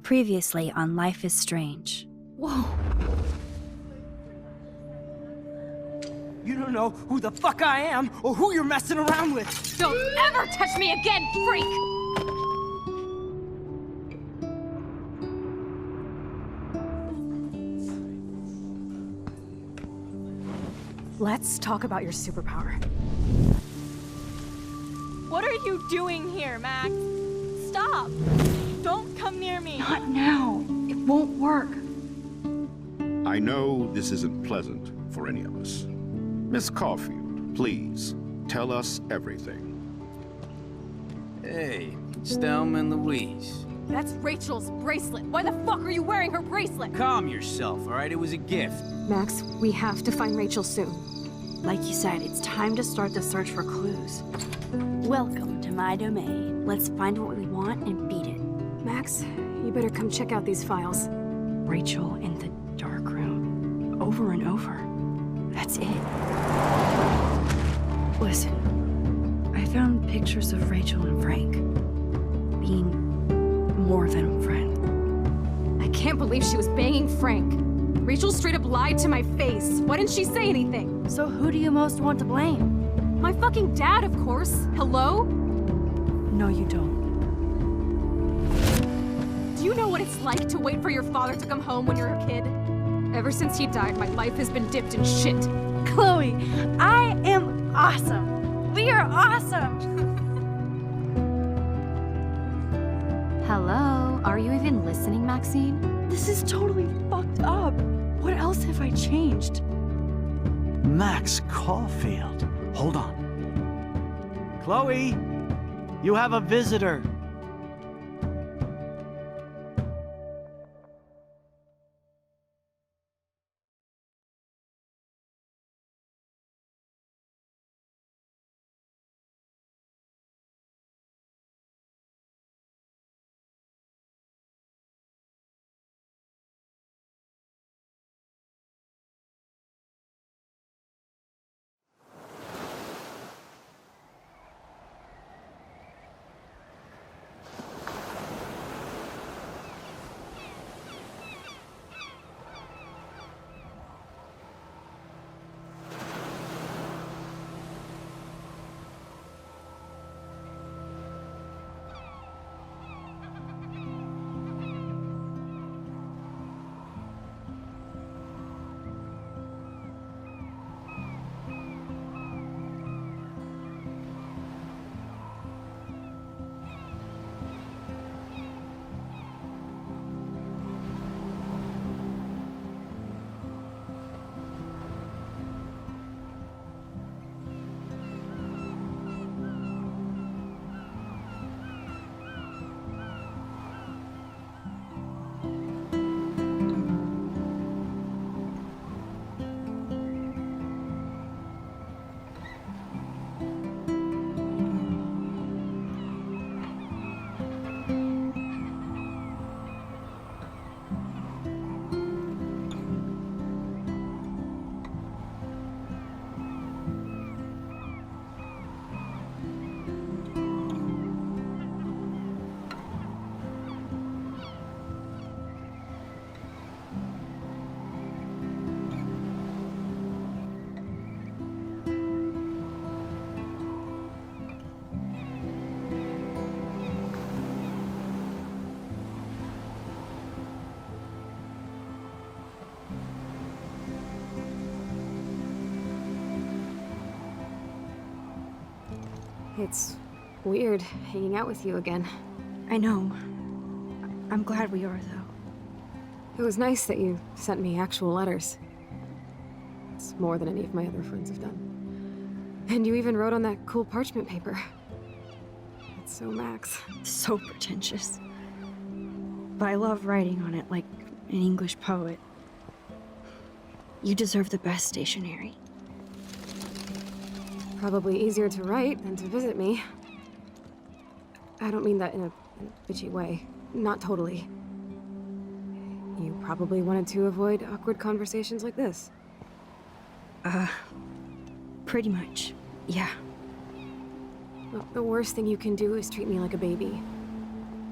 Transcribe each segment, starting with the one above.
Previously on Life is Strange. Whoa. You don't know who the fuck I am or who you're messing around with. Don't ever touch me again, freak! Let's talk about your superpower. What are you doing here, Max? Stop! Don't come near me! Not now. It won't work. I know this isn't pleasant for any of us. Miss Caulfield, please, tell us everything. Hey, it's Thelma and Louise. That's Rachel's bracelet. Why the fuck are you wearing her bracelet? Calm yourself, all right? It was a gift. Max, we have to find Rachel soon. Like you said, it's time to start the search for clues. Welcome to my domain. Let's find what we want and beat it. Max, you better come check out these files. Rachel in the dark room. Over and over. That's it. Listen, I found pictures of Rachel and Frank being more than a friend. I can't believe she was banging Frank. Rachel straight up lied to my face. Why didn't she say anything? So who do you most want to blame? My fucking dad, of course. Hello? No, you don't. Do you know what it's like to wait for your father to come home when you're a kid? Ever since he died, my life has been dipped in shit. Chloe, I am awesome! We are awesome! Hello? Are you even listening, Maxine? This is totally fucked up. What else have I changed? Max Caulfield. Hold on. Chloe, you have a visitor. It's weird hanging out with you again. I know. I'm glad we are, though. It was nice that you sent me actual letters. It's more than any of my other friends have done. And you even wrote on that cool parchment paper. It's so Max. So pretentious. But I love writing on it like an English poet. You deserve the best stationery. Probably easier to write than to visit me. I don't mean that in a bitchy way. Not totally. You probably wanted to avoid awkward conversations like this. Pretty much, yeah. Well, the worst thing you can do is treat me like a baby.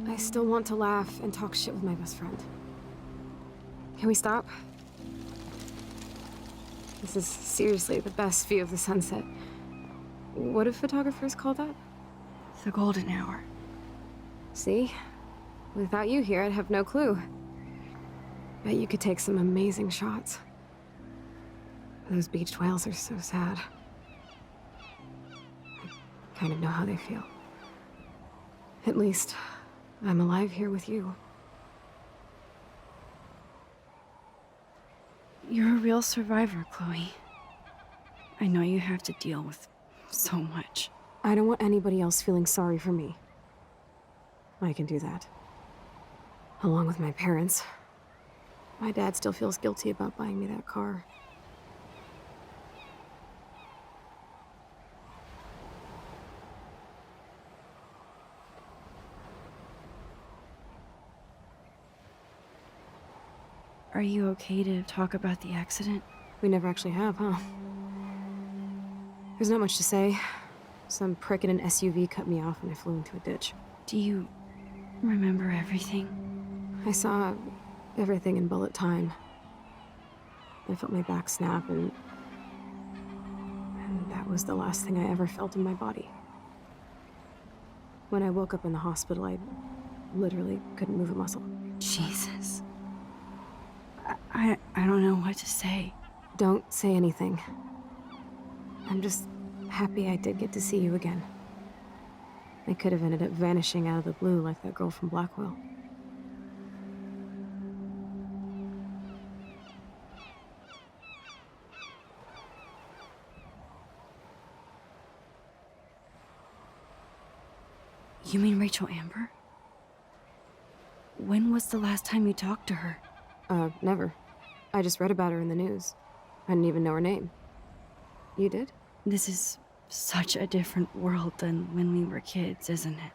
I still want to laugh and talk shit with my best friend. Can we stop? This is seriously the best view of the sunset. What do photographers call that? The golden hour. See? Without you here, I'd have no clue. Bet you could take some amazing shots. Those beached whales are so sad. I kind of know how they feel. At least, I'm alive here with you. You're a real survivor, Chloe. I know you have to deal with so much. I don't want anybody else feeling sorry for me. I can do that. Along with my parents. My dad still feels guilty about buying me that car. Are you okay to talk about the accident? We never actually have, huh? There's not much to say. Some prick in an SUV cut me off and I flew into a ditch. Do you remember everything? I saw everything in bullet time. I felt my back snap and that was the last thing I ever felt in my body. When I woke up in the hospital, I literally couldn't move a muscle. Jesus. I don't know what to say. Don't say anything. I'm just happy I did get to see you again. I could have ended up vanishing out of the blue like that girl from Blackwell. You mean Rachel Amber? When was the last time you talked to her? Never. I just read about her in the news. I didn't even know her name. You did? This is such a different world than when we were kids, isn't it?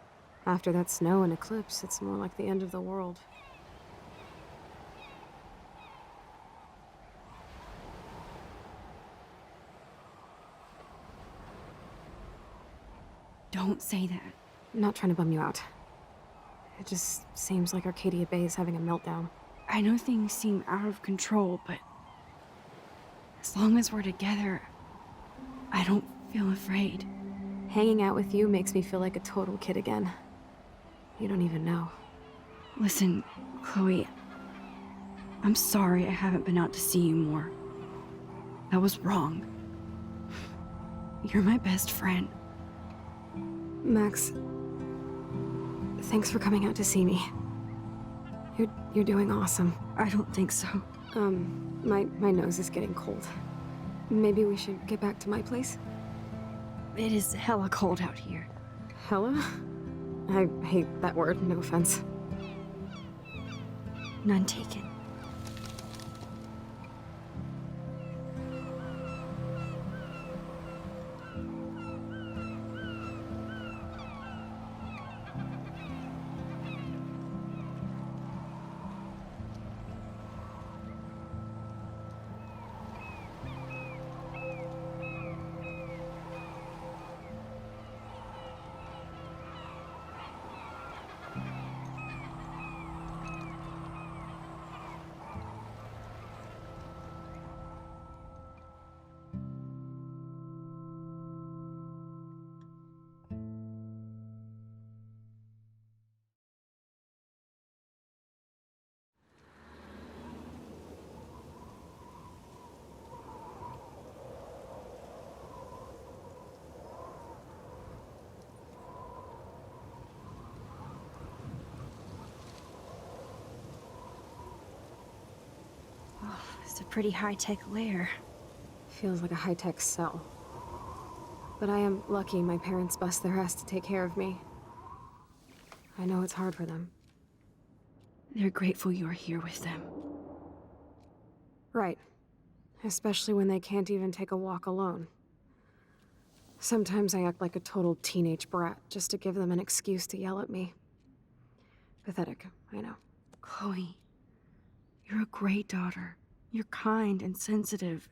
After that snow and eclipse, it's more like the end of the world. Don't say that. I'm not trying to bum you out. It just seems like Arcadia Bay is having a meltdown. I know things seem out of control, but as long as we're together, I don't feel afraid. Hanging out with you makes me feel like a total kid again. You don't even know. Listen, Chloe, I'm sorry I haven't been out to see you more. That was wrong. You're my best friend. Max, thanks for coming out to see me. You're doing awesome. I don't think so. My nose is getting cold. Maybe we should get back to my place? It is hella cold out here. Hella? I hate that word, no offense. None taken. It's a pretty high-tech lair. Feels like a high-tech cell. But I am lucky my parents bust their ass to take care of me. I know it's hard for them. They're grateful you're here with them. Right. Especially when they can't even take a walk alone. Sometimes I act like a total teenage brat just to give them an excuse to yell at me. Pathetic, I know. Chloe, you're a great daughter. You're kind and sensitive,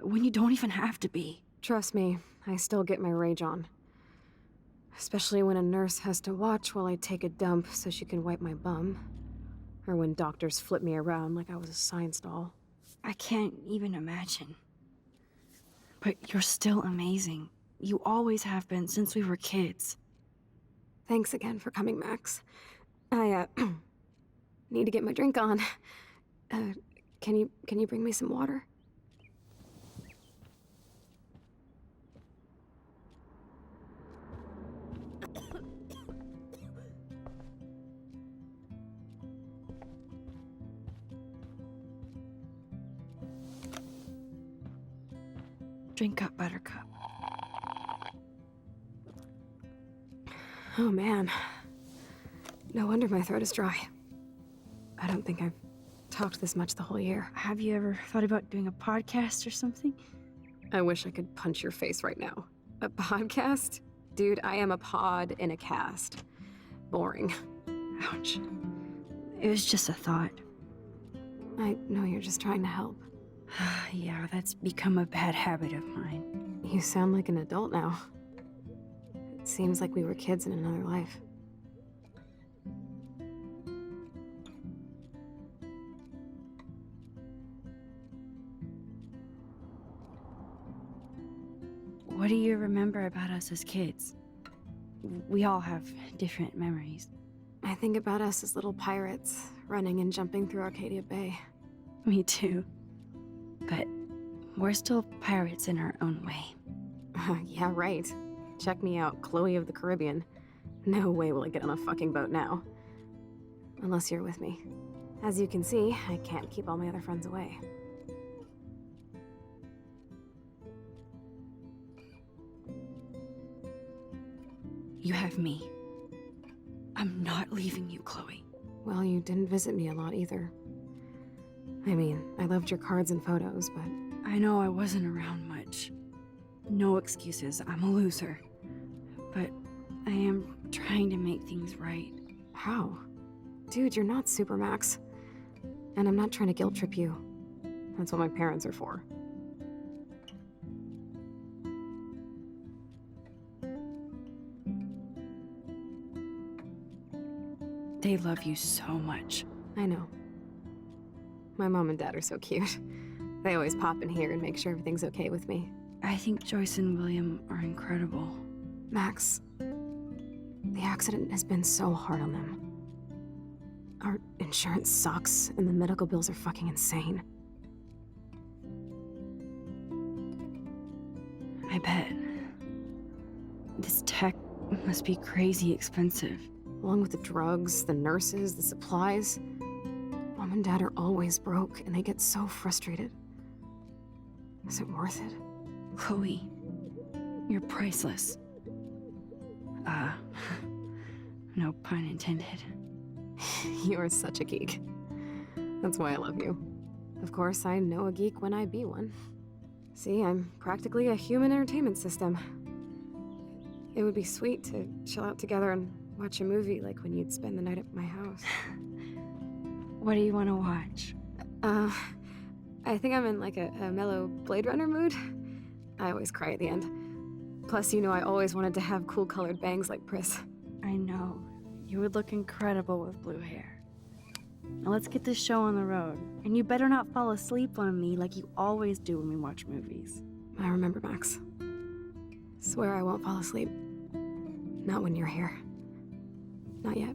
when you don't even have to be. Trust me, I still get my rage on. Especially when a nurse has to watch while I take a dump so she can wipe my bum. Or when doctors flip me around like I was a science doll. I can't even imagine. But you're still amazing. You always have been since we were kids. Thanks again for coming, Max. I, need to get my drink on. Can you bring me some water? Drink up, Buttercup. Oh man. No wonder my throat is dry. I don't think I've talked this much the whole year. Have you ever thought about doing a podcast or something? I wish I could punch your face right now. A podcast? Dude, I am a pod in a cast. Boring. Ouch. It was just a thought. I know you're just trying to help. Yeah, that's become a bad habit of mine. You sound like an adult now. It seems like we were kids in another life. What do you remember about us as kids? We all have different memories. I think about us as little pirates, running and jumping through Arcadia Bay. Me too. But we're still pirates in our own way. Yeah, right. Check me out, Chloe of the Caribbean. No way will I get on a fucking boat now. Unless you're with me. As you can see, I can't keep all my other friends away. You have me. I'm not leaving you, Chloe. Well, you didn't visit me a lot either. I mean, I loved your cards and photos, but... I know I wasn't around much. No excuses, I'm a loser. But I am trying to make things right. How? Dude, you're not Supermax. And I'm not trying to guilt trip you. That's what my parents are for. They love you so much. I know. My mom and dad are so cute. They always pop in here and make sure everything's okay with me. I think Joyce and William are incredible. Max, the accident has been so hard on them. Our insurance sucks, and the medical bills are fucking insane. I bet. This tech must be crazy expensive. Along with the drugs, the nurses, the supplies. Mom and Dad are always broke, and they get so frustrated. Is it worth it? Chloe, you're priceless. No pun intended. You are such a geek. That's why I love you. Of course, I know a geek when I be one. See, I'm practically a human entertainment system. It would be sweet to chill out together and watch a movie like when you'd spend the night at my house. What do you want to watch? I think I'm in like a mellow Blade Runner mood. I always cry at the end. Plus, you know I always wanted to have cool colored bangs like Pris. I know. You would look incredible with blue hair. Now let's get this show on the road. And you better not fall asleep on me like you always do when we watch movies. I remember, Max. Swear I won't fall asleep. Not when you're here. Not yet.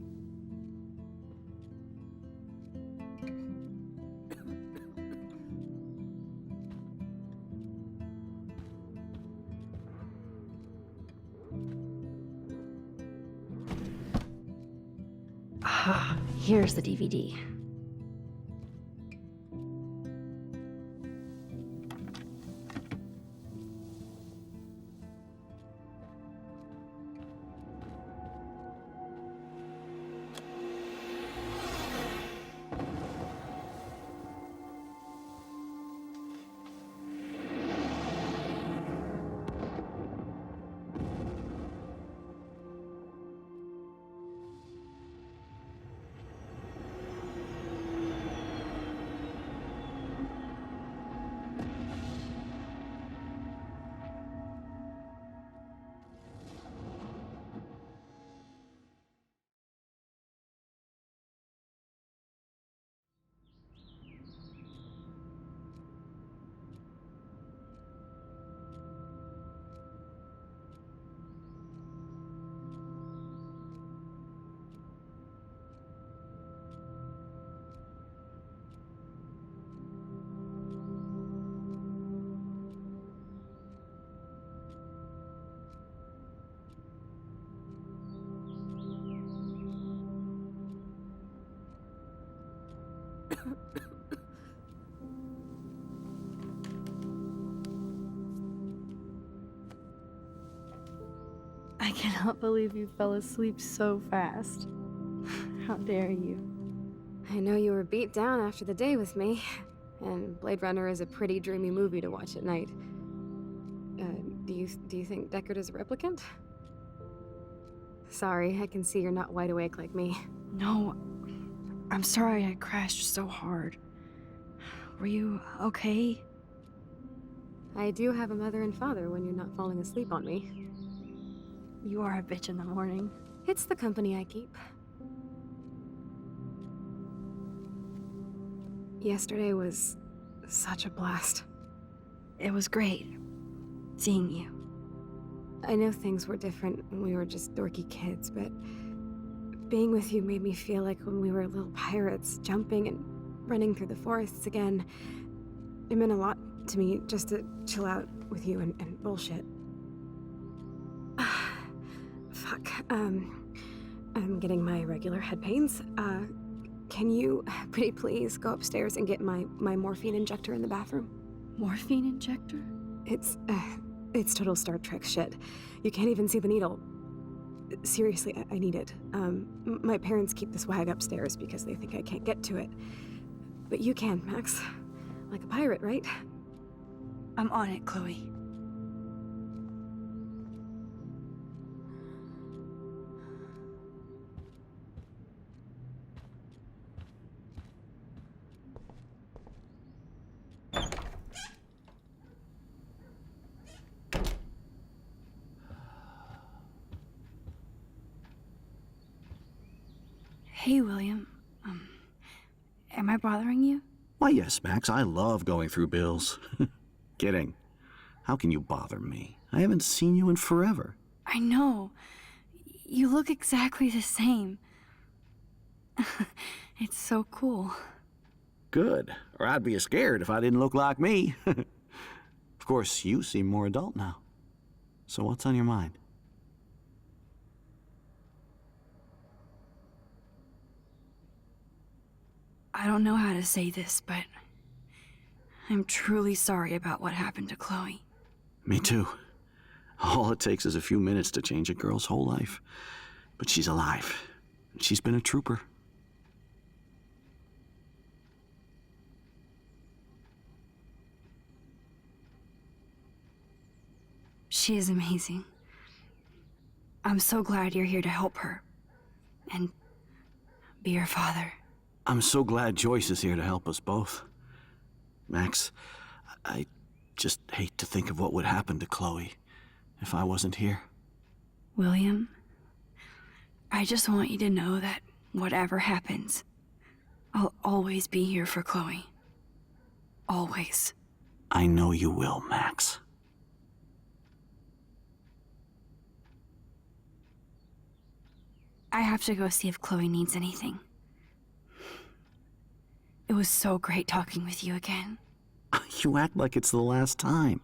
Ah, here's the DVD. I cannot believe you fell asleep so fast. How dare you? I know you were beat down after the day with me, and Blade Runner is a pretty dreamy movie to watch at night. Do you think Deckard is a replicant? Sorry, I can see you're not wide awake like me. No, I'm sorry I crashed so hard. Were you okay? I do have a mother and father when you're not falling asleep on me. You are a bitch in the morning. It's the company I keep. Yesterday was such a blast. It was great seeing you. I know things were different when we were just dorky kids, but being with you made me feel like when we were little pirates, jumping and running through the forests again. It meant a lot to me just to chill out with you and bullshit. Fuck. I'm getting my regular head pains. Can you, pretty please, go upstairs and get my morphine injector in the bathroom? Morphine injector? It's total Star Trek shit. You can't even see the needle. Seriously, I need it. My parents keep the swag upstairs because they think I can't get to it. But you can, Max. Like a pirate, right? I'm on it, Chloe. Hey, William. Am I bothering you? Why, yes, Max. I love going through bills. Kidding. How can you bother me? I haven't seen you in forever. I know. You look exactly the same. It's so cool. Good. Or I'd be scared if I didn't look like me. Of course, you seem more adult now. So what's on your mind? I don't know how to say this, but I'm truly sorry about what happened to Chloe. Me too. All it takes is a few minutes to change a girl's whole life. But she's alive. She's been a trooper. She is amazing. I'm so glad you're here to help her. And be her father. I'm so glad Joyce is here to help us both. Max, I just hate to think of what would happen to Chloe if I wasn't here. William, I just want you to know that whatever happens, I'll always be here for Chloe. Always. I know you will, Max. I have to go see if Chloe needs anything. It was so great talking with you again. You act like it's the last time.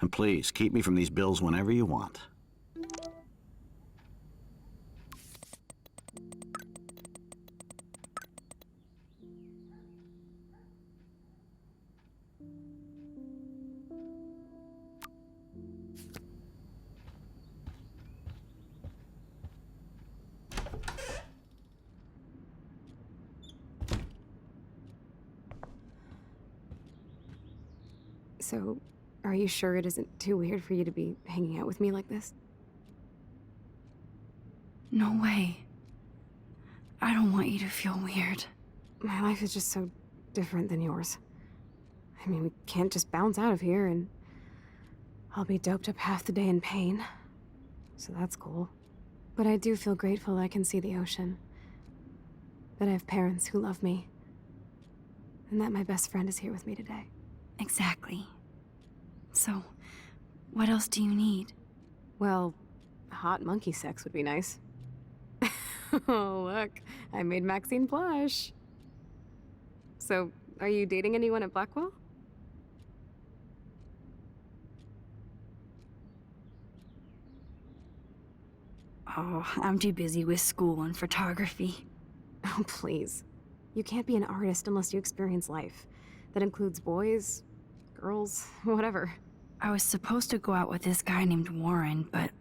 And please, keep me from these bills whenever you want. So, are you sure it isn't too weird for you to be hanging out with me like this? No way. I don't want you to feel weird. My life is just so different than yours. I mean, we can't just bounce out of here and I'll be doped up half the day in pain. So that's cool. But I do feel grateful I can see the ocean. That I have parents who love me. And that my best friend is here with me today. Exactly. So, what else do you need? Well, hot monkey sex would be nice. Oh, look. I made Maxine blush. So, are you dating anyone at Blackwell? Oh, I'm too busy with school and photography. Oh, please. You can't be an artist unless you experience life. That includes boys, girls, whatever. I was supposed to go out with this guy named Warren, but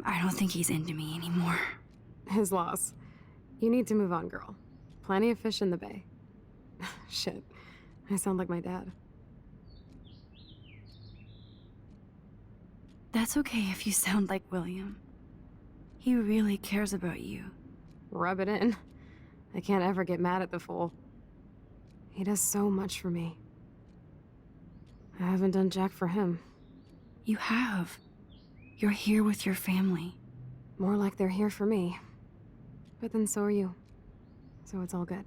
I don't think he's into me anymore. His loss. You need to move on, girl. Plenty of fish in the bay. Shit. I sound like my dad. That's okay if you sound like William. He really cares about you. Rub it in. I can't ever get mad at the fool. He does so much for me. I haven't done jack for him. You have. You're here with your family. More like they're here for me. But then so are you. So it's all good.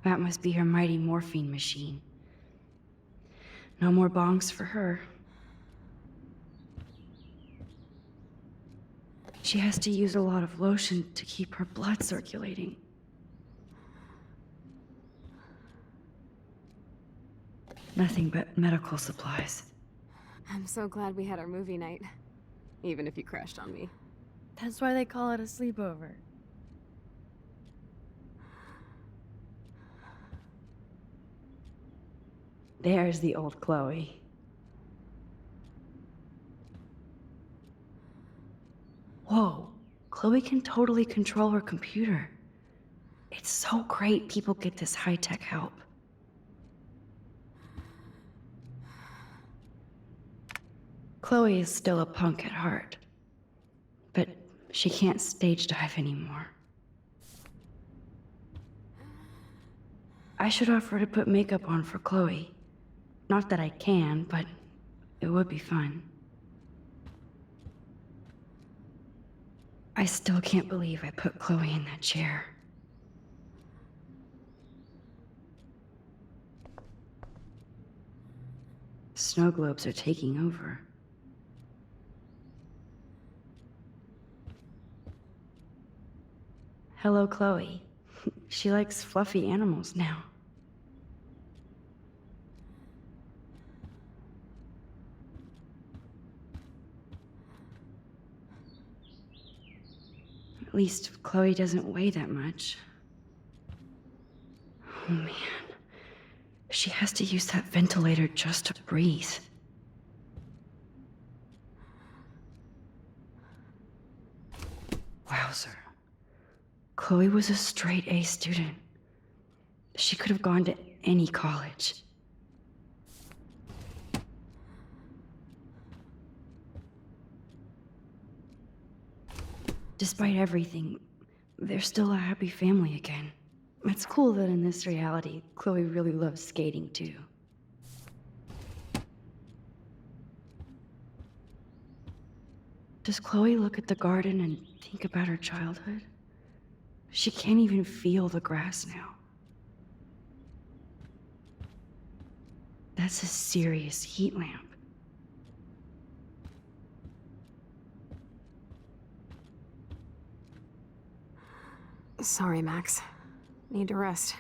That must be her mighty morphine machine. No more bongs for her. She has to use a lot of lotion to keep her blood circulating. Nothing but medical supplies. I'm so glad we had our movie night. Even if you crashed on me. That's why they call it a sleepover. There's the old Chloe. Whoa, Chloe can totally control her computer. It's so great people get this high-tech help. Chloe is still a punk at heart, but she can't stage dive anymore. I should offer to put makeup on for Chloe. Not that I can, but it would be fun. I still can't believe I put Chloe in that chair. Snow globes are taking over. Hello, Chloe. She likes fluffy animals now. At least Chloe doesn't weigh that much. Oh man. She has to use that ventilator just to breathe. Wowzer. Chloe was a straight A student. She could have gone to any college. Despite everything, they're still a happy family again. It's cool that in this reality, Chloe really loves skating too. Does Chloe look at the garden and think about her childhood? She can't even feel the grass now. That's a serious heat lamp. Sorry, Max. Need to rest.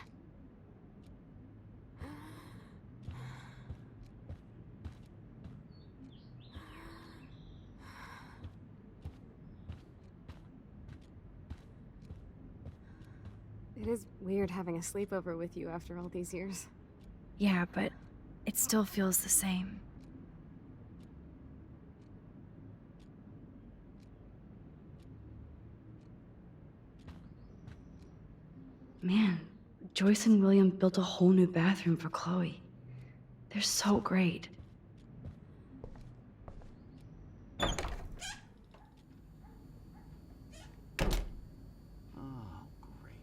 It is weird having a sleepover with you after all these years. Yeah, but it still feels the same. Man, Joyce and William built a whole new bathroom for Chloe. They're so great. Oh, great.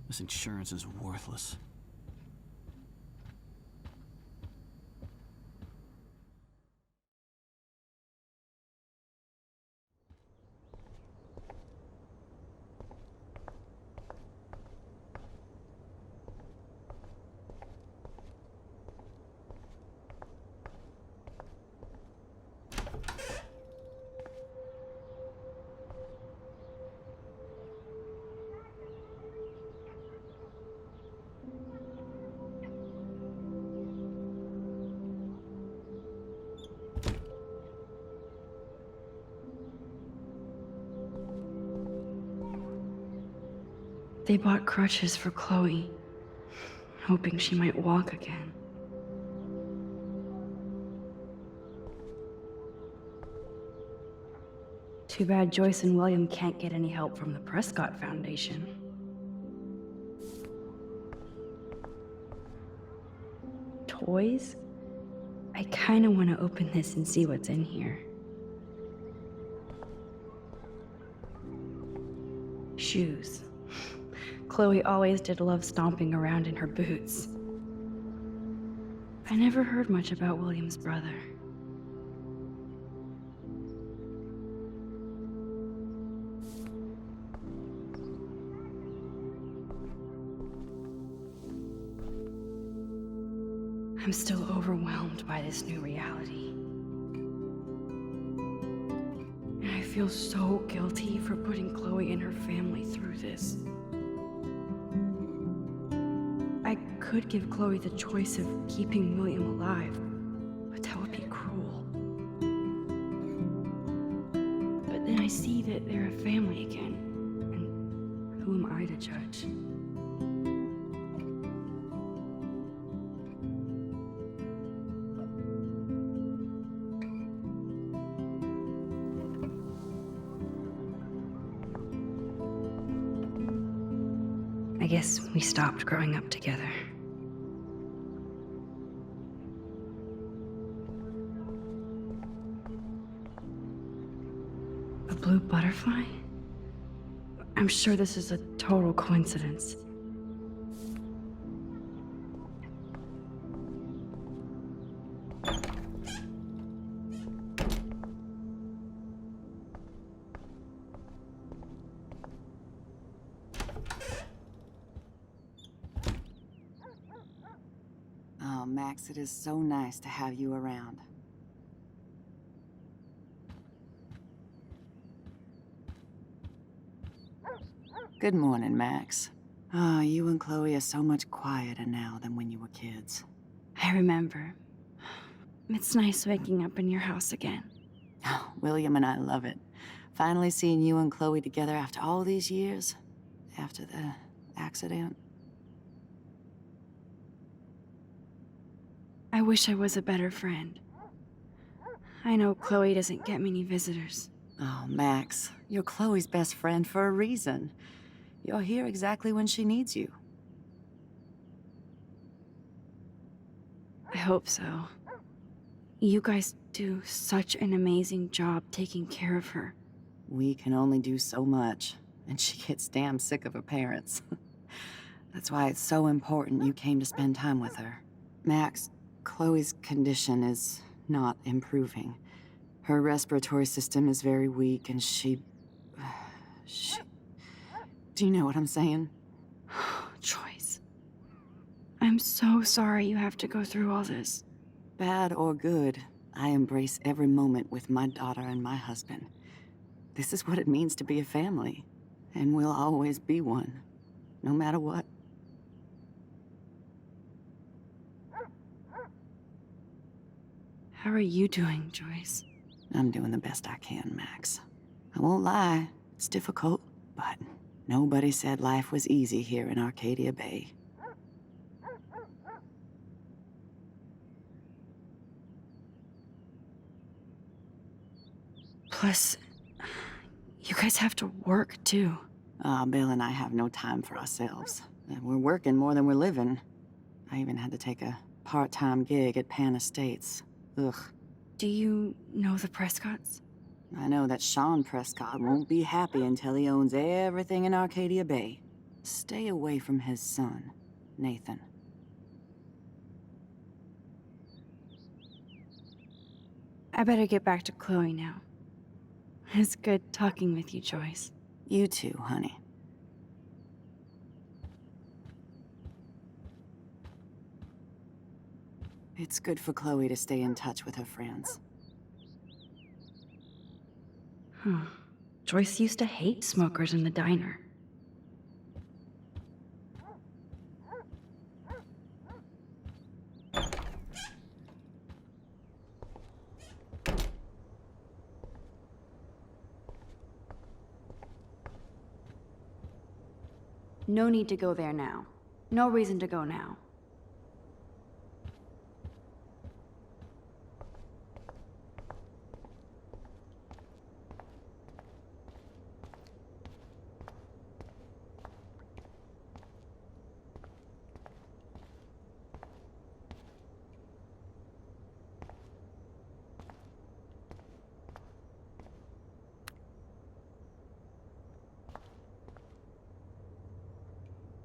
This insurance is worthless. They bought crutches for Chloe, hoping she might walk again. Too bad Joyce and William can't get any help from the Prescott Foundation. Toys? I kinda wanna open this and see what's in here. Shoes. Chloe always did love stomping around in her boots. I never heard much about William's brother. I'm still overwhelmed by this new reality. And I feel so guilty for putting Chloe and her family through this. I could give Chloe the choice of keeping William alive, but that would be cruel. But then I see that they're a family again, and who am I to judge? I guess we stopped growing up together. A blue butterfly? I'm sure this is a total coincidence. Oh, Max, it is so nice to have you around. Good morning, Max. Oh, you and Chloe are so much quieter now than when you were kids. I remember. It's nice waking up in your house again. Oh, William and I love it. Finally seeing you and Chloe together after all these years. After the accident. I wish I was a better friend. I know Chloe doesn't get many visitors. Oh, Max, you're Chloe's best friend for a reason. You're here exactly when she needs you. I hope so. You guys do such an amazing job taking care of her. We can only do so much, and she gets damn sick of her parents. That's why it's so important you came to spend time with her. Max, Chloe's condition is not improving. Her respiratory system is very weak, and she... Do you know what I'm saying? Joyce. I'm so sorry you have to go through all this. Bad or good, I embrace every moment with my daughter and my husband. This is what it means to be a family, and we'll always be one, no matter what. How are you doing, Joyce? I'm doing the best I can, Max. I won't lie, it's difficult, but nobody said life was easy here in Arcadia Bay. Plus, you guys have to work, too. Bill and I have no time for ourselves. We're working more than we're living. I even had to take a part-time gig at Pan Estates. Ugh. Do you know the Prescotts? I know that Sean Prescott won't be happy until he owns everything in Arcadia Bay. Stay away from his son, Nathan. I better get back to Chloe now. It's good talking with you, Joyce. You too, honey. It's good for Chloe to stay in touch with her friends. Joyce used to hate smokers in the diner. No need to go there now. No reason to go now.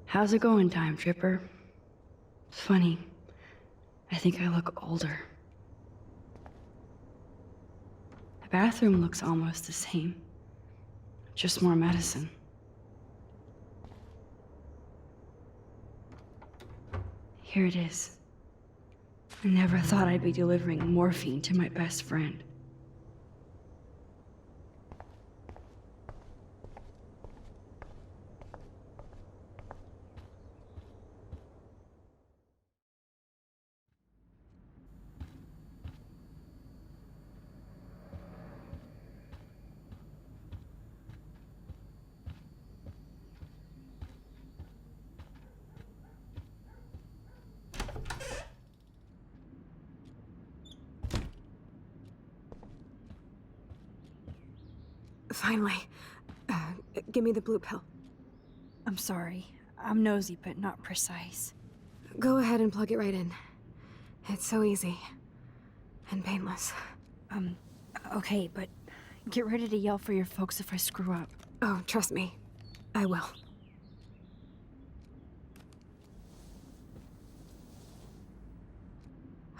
How's it going, Time Tripper? It's funny. I think I look older. The bathroom looks almost the same. Just more medicine. Here it is. I never thought I'd be delivering morphine to my best friend. Finally. Give me the blue pill. I'm sorry. I'm nosy, but not precise. Go ahead and plug it right in. It's so easy. And painless. Okay, but get ready to yell for your folks if I screw up. Oh, trust me. I will.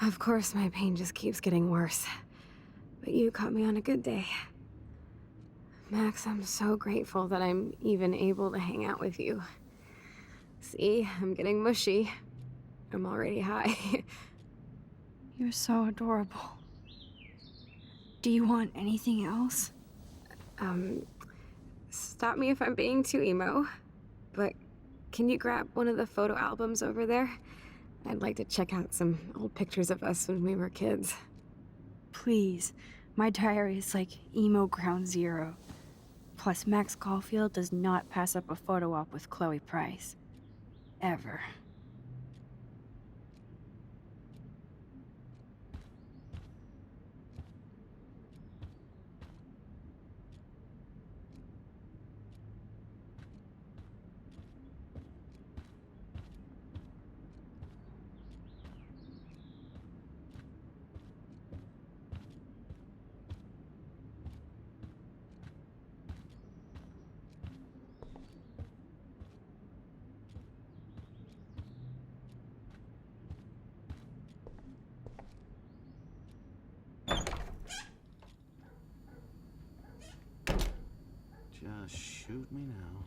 Of course, my pain just keeps getting worse. But you caught me on a good day. Max, I'm so grateful that I'm even able to hang out with you. See, I'm getting mushy. I'm already high. You're so adorable. Do you want anything else? Stop me if I'm being too emo, but can you grab one of the photo albums over there? I'd like to check out some old pictures of us when we were kids. Please. My diary is like emo ground zero. Plus, Max Caulfield does not pass up a photo op with Chloe Price. Ever. Just shoot me now.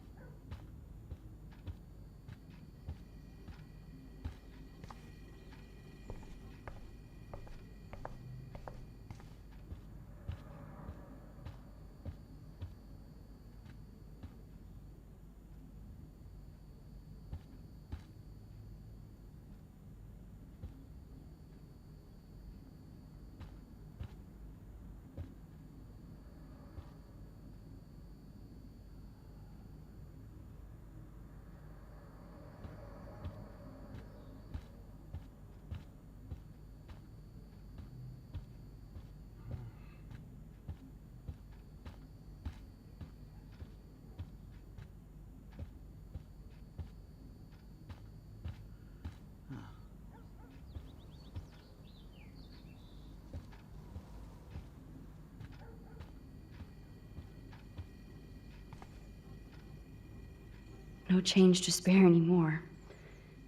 No change to spare anymore.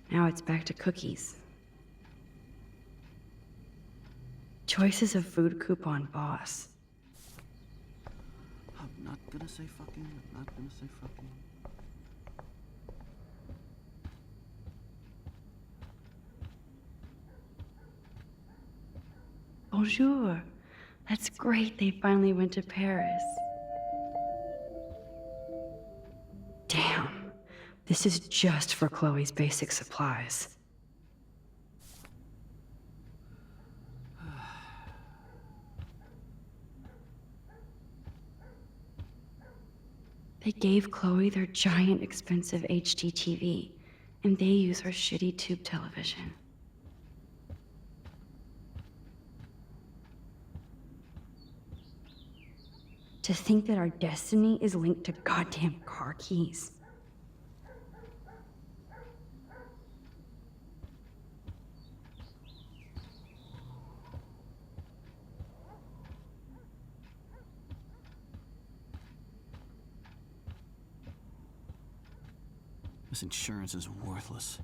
Now it's back to cookies. Choices of food coupon boss. I'm not gonna say fucking. I'm not gonna say fucking. Bonjour. That's great they finally went to Paris. Damn. This is just for Chloe's basic supplies. They gave Chloe their giant, expensive HD TV, and they use her shitty tube television. To think that our destiny is linked to goddamn car keys. This insurance is worthless.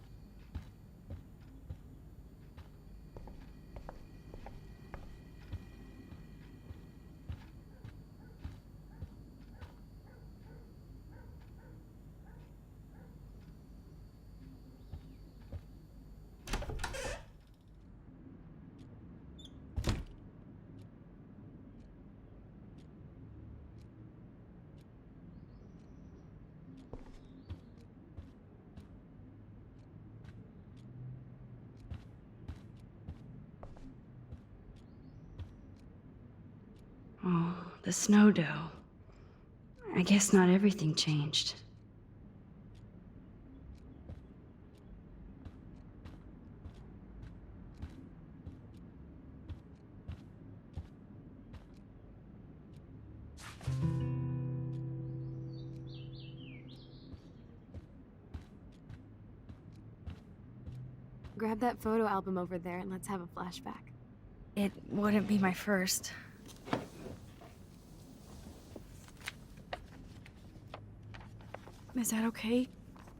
Oh, the snow dough. I guess not everything changed. Grab that photo album over there and let's have a flashback. It wouldn't be my first. Is that okay?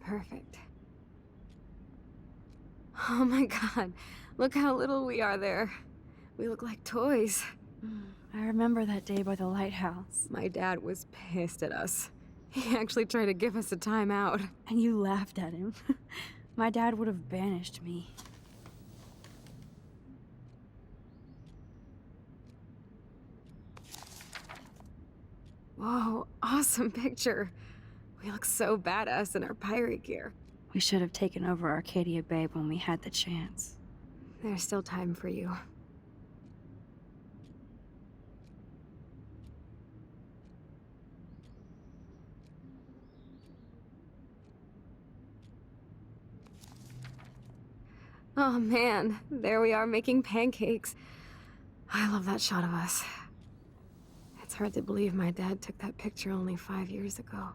Perfect. Oh my god, look how little we are there. We look like toys. I remember that day by the lighthouse. My dad was pissed at us. He actually tried to give us a timeout. And you laughed at him. My dad would have banished me. Whoa, awesome picture. We look so badass in our pirate gear. We should have taken over Arcadia Bay when we had the chance. There's still time for you. Oh man, there we are making pancakes. I love that shot of us. It's hard to believe my dad took that picture only 5 years ago.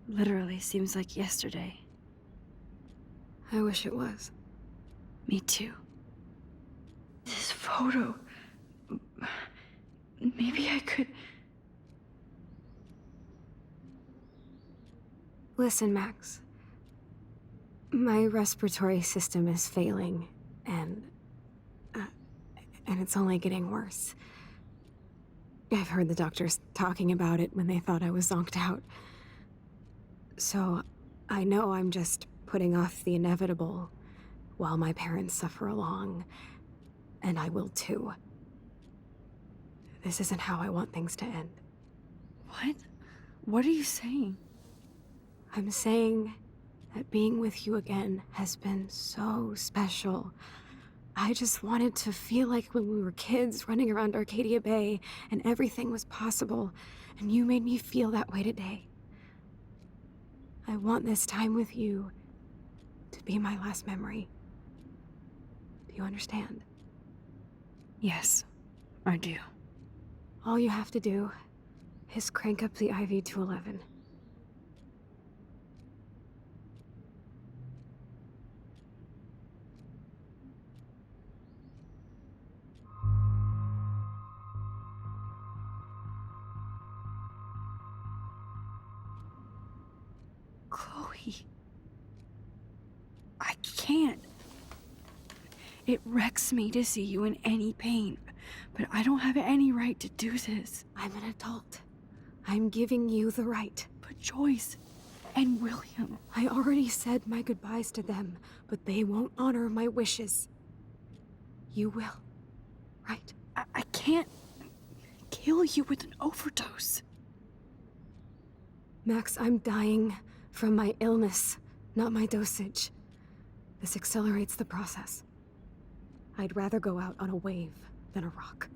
Literally seems like yesterday. I wish it was. Me too. This photo... Maybe I could... Listen, Max. My respiratory system is failing, and it's only getting worse. I've heard the doctors talking about it when they thought I was zonked out. So, I know I'm just putting off the inevitable while my parents suffer along, and I will too. This isn't how I want things to end. What? What are you saying? I'm saying that being with you again has been so special. I just wanted to feel like when we were kids running around Arcadia Bay and everything was possible, and you made me feel that way today. I want this time with you to be my last memory. Do you understand? Yes, I do. All you have to do is crank up the IV to 11. Chloe. I can't. It wrecks me to see you in any pain, but I don't have any right to do this. I'm an adult. I'm giving you the right. But Joyce and William... I already said my goodbyes to them, but they won't honor my wishes. You will, right? I can't kill you with an overdose. Max, I'm dying from my illness, not my dosage. This accelerates the process. I'd rather go out on a wave than a rock.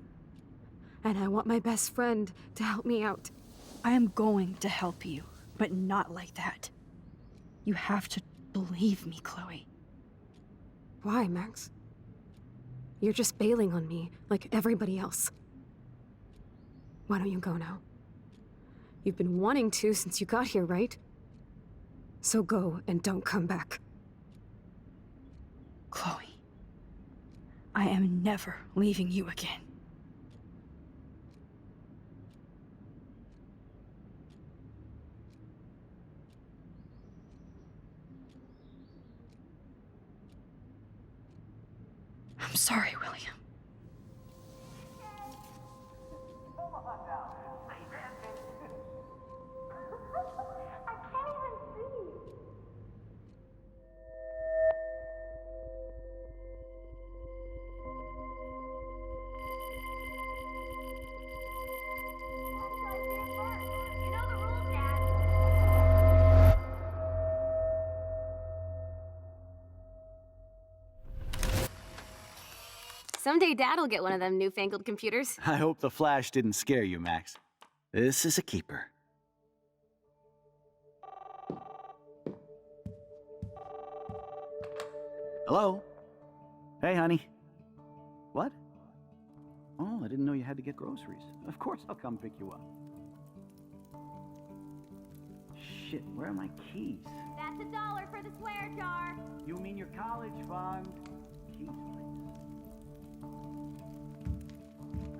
And I want my best friend to help me out. I am going to help you, but not like that. You have to believe me, Chloe. Why, Max? You're just bailing on me, like everybody else. Why don't you go now? You've been wanting to since you got here, right? So go and don't come back. Chloe, I am never leaving you again. I'm sorry, William. Someday Dad'll get one of them newfangled computers. I hope the flash didn't scare you, Max. This is a keeper. Hello? Hey, honey. What? Oh, I didn't know you had to get groceries. Of course I'll come pick you up. Shit, where are my keys? That's $1 for the swear jar. You mean your college fund? Keys, please.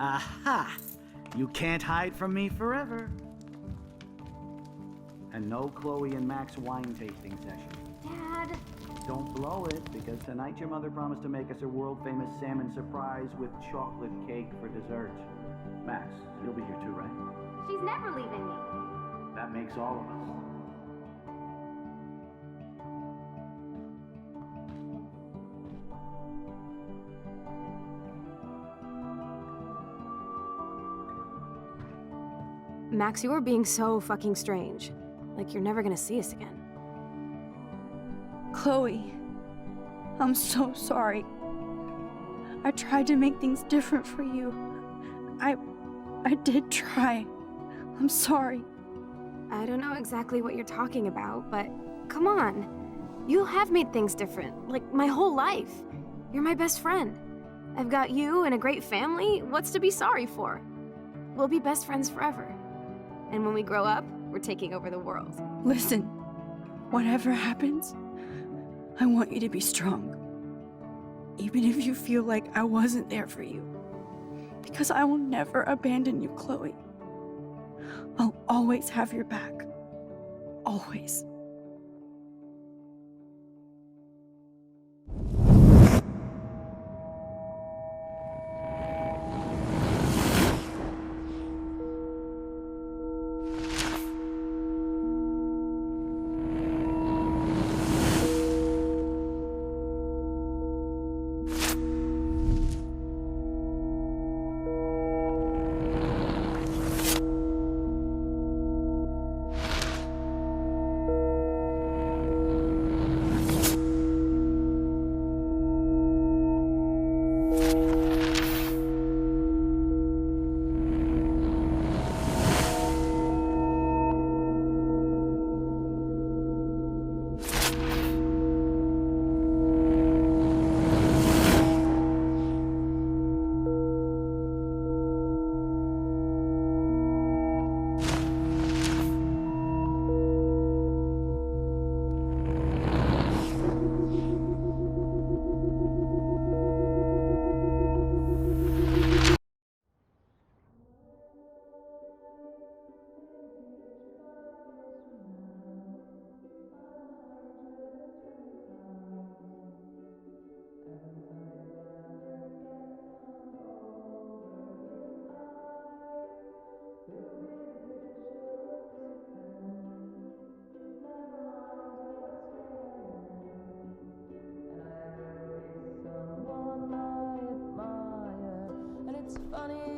Aha! You can't hide from me forever. And no Chloe and Max wine tasting session. Dad. Don't blow it, because tonight your mother promised to make us a world-famous salmon surprise with chocolate cake for dessert. Max, you'll be here too, right? She's never leaving me. That makes all of us. Max, you are being so fucking strange. Like you're never gonna see us again. Chloe, I'm so sorry. I tried to make things different for you. I did try. I'm sorry. I don't know exactly what you're talking about, but come on. You have made things different, like my whole life. You're my best friend. I've got you and a great family. What's to be sorry for? We'll be best friends forever. And when we grow up, we're taking over the world. Listen, whatever happens, I want you to be strong. Even if you feel like I wasn't there for you. Because I will never abandon you, Chloe. I'll always have your back. Always.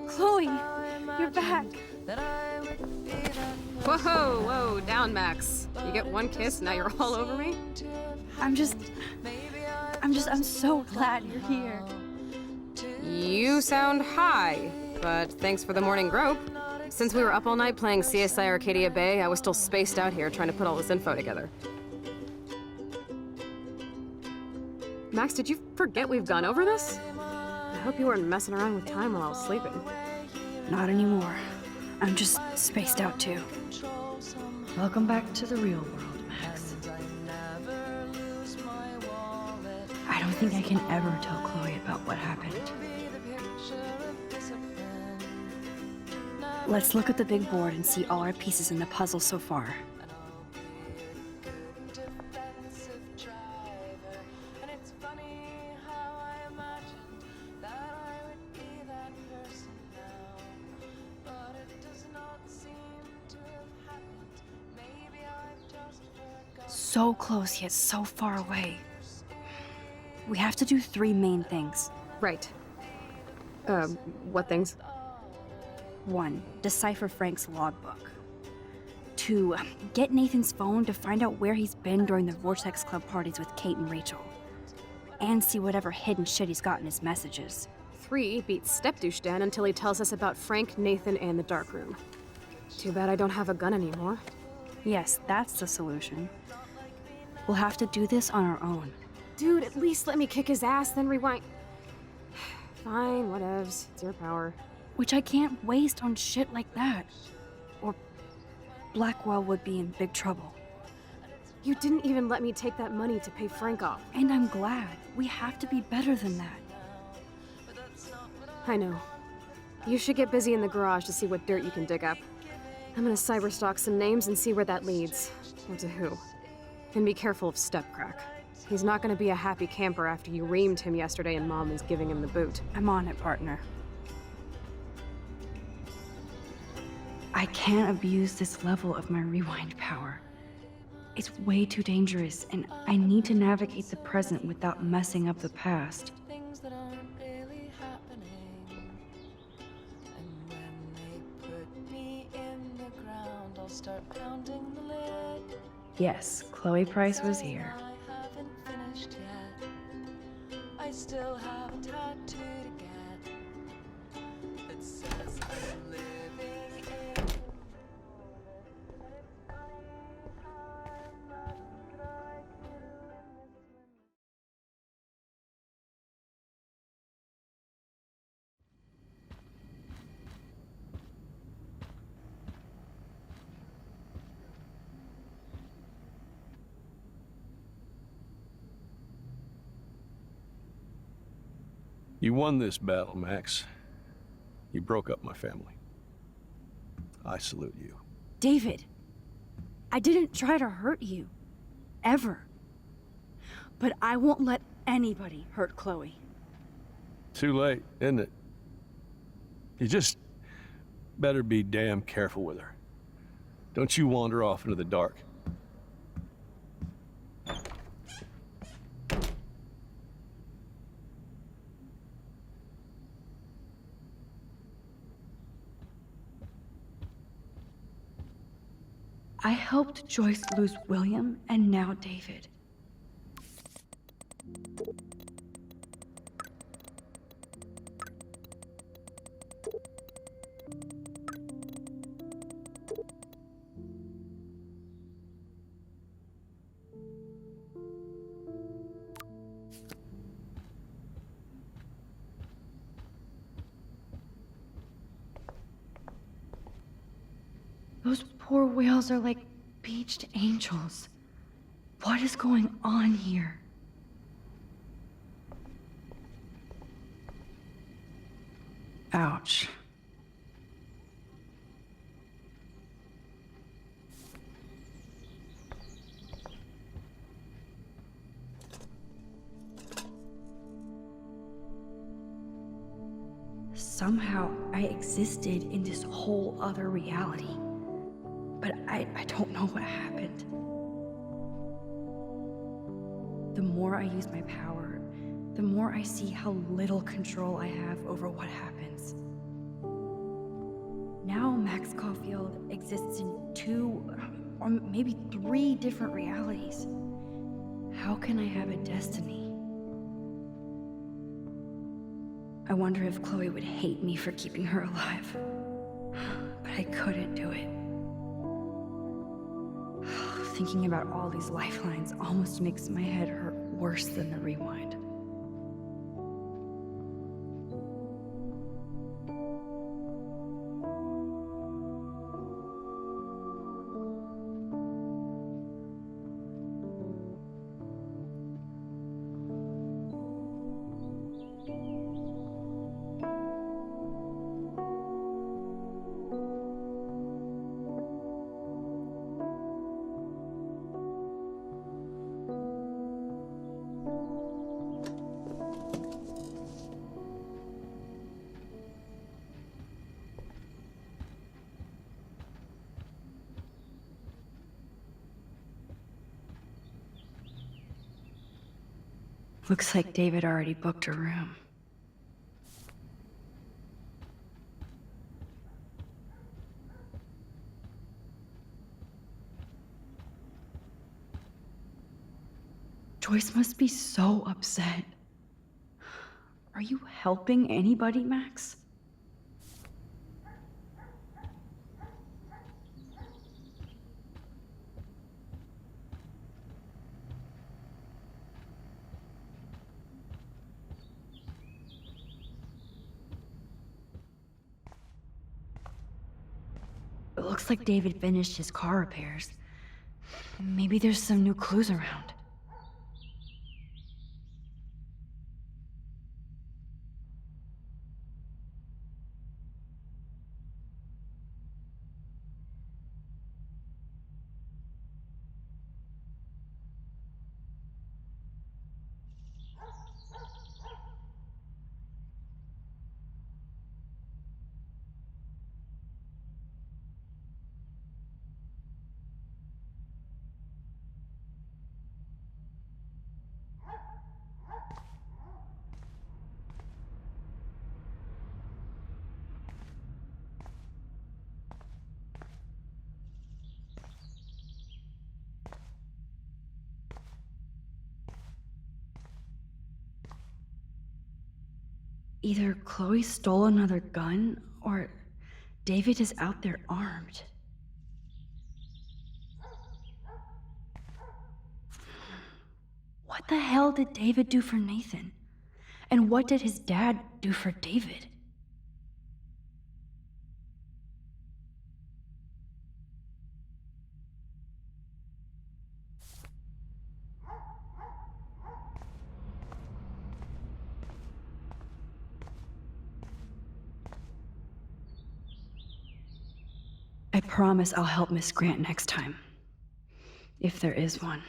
Chloe, you're back. Whoa, down, Max. You get one kiss, now you're all over me? I'm so glad you're here. You sound high, but thanks for the morning grope. Since we were up all night playing CSI Arcadia Bay, I was still spaced out here trying to put all this info together. Max, did you forget we've gone over this? I hope you weren't messing around with time while I was sleeping. Not anymore. I'm just spaced out too. Welcome back to the real world, Max. I don't think I can ever tell Chloe about what happened. Let's look at the big board and see all our pieces in the puzzle so far. So close yet so far away. We have to do 3 main things. Right. What things? 1. Decipher Frank's logbook. 2. Get Nathan's phone to find out where he's been during the Vortex Club parties with Kate and Rachel. And see whatever hidden shit he's got in his messages. 3. Beat Stepdouche Dan until he tells us about Frank, Nathan, and the dark room. Too bad I don't have a gun anymore. Yes, that's the solution. We'll have to do this on our own. Dude, at least let me kick his ass, then rewind. Fine, whatevs. It's your power. Which I can't waste on shit like that. Or Blackwell would be in big trouble. You didn't even let me take that money to pay Frank off. And I'm glad. We have to be better than that. I know. You should get busy in the garage to see what dirt you can dig up. I'm gonna cyberstalk some names and see where that leads. Or to who. And be careful of Stepcrack. He's not gonna be a happy camper after you reamed him yesterday and Mom is giving him the boot. I'm on it, partner. I can't abuse this level of my rewind power. It's way too dangerous, and I need to navigate the present without messing up the past. Yes, Chloe Price was here. I still have a tattoo to get that says I'm living in. You won this battle, Max. You broke up my family. I salute you. David, I didn't try to hurt you. Ever. But I won't let anybody hurt Chloe. Too late, isn't it? You just better be damn careful with her. Don't you wander off into the dark. I helped Joyce lose William and now David. Those poor whales are like beached angels. What is going on here? Ouch. Somehow I existed in this whole other reality. But I don't know what happened. The more I use my power, the more I see how little control I have over what happens. Now Max Caulfield exists in 2, or maybe 3 different realities. How can I have a destiny? I wonder if Chloe would hate me for keeping her alive. But I couldn't do it. Thinking about all these lifelines almost makes my head hurt worse than the rewind. Looks like David already booked a room. Joyce must be so upset. Are you helping anybody, Max? It looks like David finished his car repairs. Maybe there's some new clues around. Either Chloe stole another gun, or David is out there armed. What the hell did David do for Nathan? And what did his dad do for David? I promise I'll help Miss Grant next time. If there is one.